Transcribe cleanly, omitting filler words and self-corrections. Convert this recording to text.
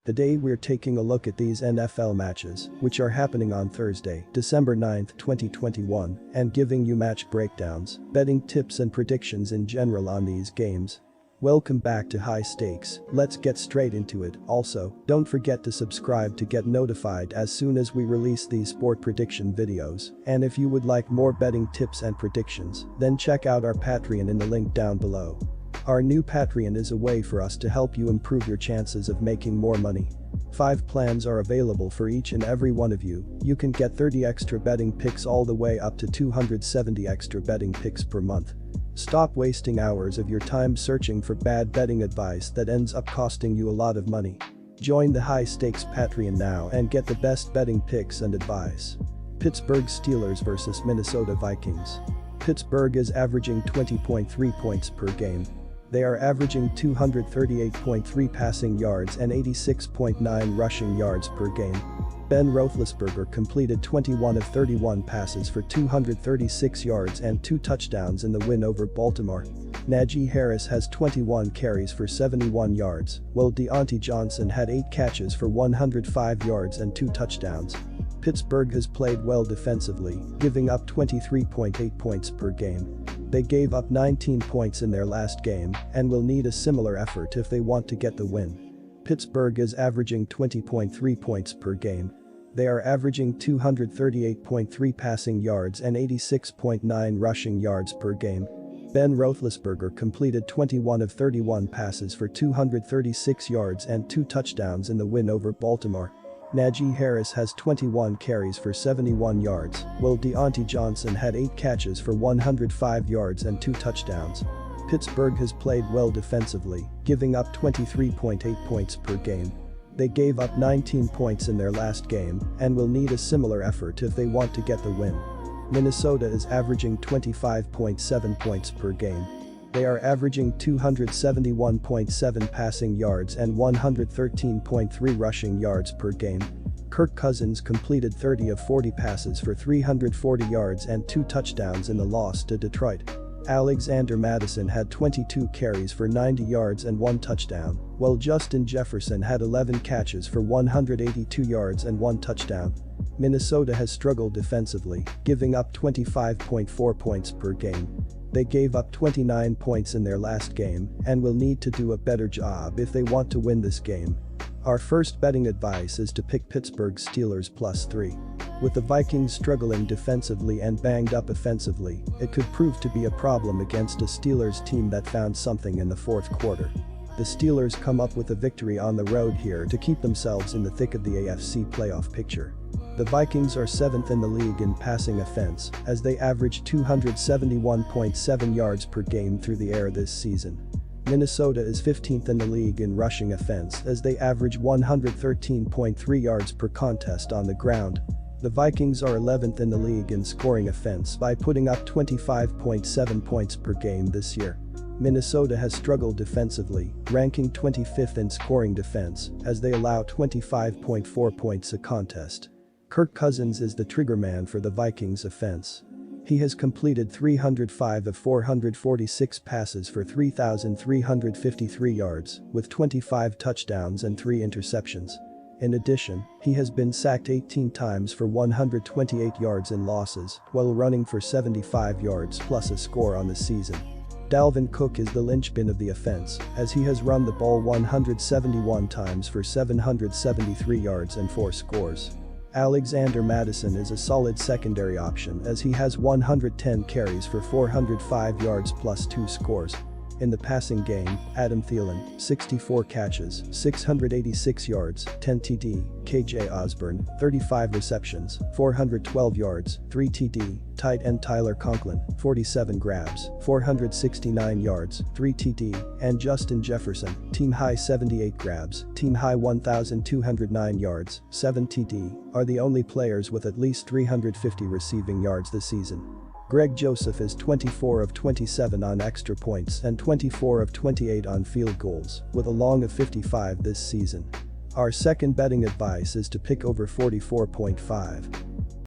Today we're taking a look at these NFL matches, which are happening on Thursday, December 9, 2021, and giving you match breakdowns, betting tips and predictions in general on these games. Welcome back to High Stakes, let's get straight into it. Also, don't forget to subscribe to get notified as soon as we release these sport prediction videos, and if you would like more betting tips and predictions, then check out our Patreon in the link down below. Our new Patreon is a way for us to help you improve your chances of making more money. 5 plans are available for each and every one of you. You can get 30 extra betting picks all the way up to 270 extra betting picks per month. Stop wasting hours of your time searching for bad betting advice that ends up costing you a lot of money. Join the High Stakes Patreon now and get the best betting picks and advice. Pittsburgh Steelers vs Minnesota Vikings. Pittsburgh is averaging 20.3 points per game. They are averaging 238.3 passing yards and 86.9 rushing yards per game. Ben Roethlisberger completed 21 of 31 passes for 236 yards and 2 touchdowns in the win over Baltimore. Najee Harris has 21 carries for 71 yards, while Deontay Johnson had 8 catches for 105 yards and 2 touchdowns. Pittsburgh has played well defensively, giving up 23.8 points per game. They gave up 19 points in their last game and will need a similar effort if they want to get the win. Pittsburgh is averaging 20.3 points per game. They are averaging 238.3 passing yards and 86.9 rushing yards per game. Ben Roethlisberger completed 21 of 31 passes for 236 yards and 2 touchdowns in the win over Baltimore. Najee Harris has 21 carries for 71 yards, while Deontay Johnson had 8 catches for 105 yards and 2 touchdowns. Pittsburgh has played well defensively, giving up 23.8 points per game. They gave up 19 points in their last game and will need a similar effort if they want to get the win. Minnesota is averaging 25.7 points per game. They are averaging 271.7 passing yards and 113.3 rushing yards per game. Kirk Cousins completed 30 of 40 passes for 340 yards and 2 touchdowns in the loss to Detroit. Alexander Mattison had 22 carries for 90 yards and 1 touchdown, while Justin Jefferson had 11 catches for 182 yards and 1 touchdown. Minnesota has struggled defensively, giving up 25.4 points per game. They gave up 29 points in their last game and will need to do a better job if they want to win this game. Our first betting advice is to pick Pittsburgh Steelers +3. With the Vikings struggling defensively and banged up offensively, it could prove to be a problem against a Steelers team that found something in the fourth quarter. The Steelers come up with a victory on the road here to keep themselves in the thick of the AFC playoff picture. The Vikings are 7th in the league in passing offense, as they average 271.7 yards per game through the air this season. Minnesota is 15th in the league in rushing offense, as they average 113.3 yards per contest on the ground. The Vikings are 11th in the league in scoring offense by putting up 25.7 points per game this year. Minnesota has struggled defensively, ranking 25th in scoring defense, as they allow 25.4 points a contest. Kirk Cousins is the triggerman for the Vikings offense. He has completed 305 of 446 passes for 3,353 yards, with 25 touchdowns and 3 interceptions. In addition, he has been sacked 18 times for 128 yards in losses, while running for 75 yards plus a score on the season. Dalvin Cook is the linchpin of the offense, as he has run the ball 171 times for 773 yards and 4 scores. Alexander Mattison is a solid secondary option, as he has 110 carries for 405 yards plus 2 scores. In the passing game, Adam Thielen, 64 catches, 686 yards, 10 TD, KJ Osborne, 35 receptions, 412 yards, 3 TD, tight end Tyler Conklin, 47 grabs, 469 yards, 3 TD, and Justin Jefferson, team high 78 grabs, team high 1,209 yards, 7 TD, are the only players with at least 350 receiving yards this season. Greg Joseph is 24 of 27 on extra points and 24 of 28 on field goals, with a long of 55 this season. Our second betting advice is to pick over 44.5.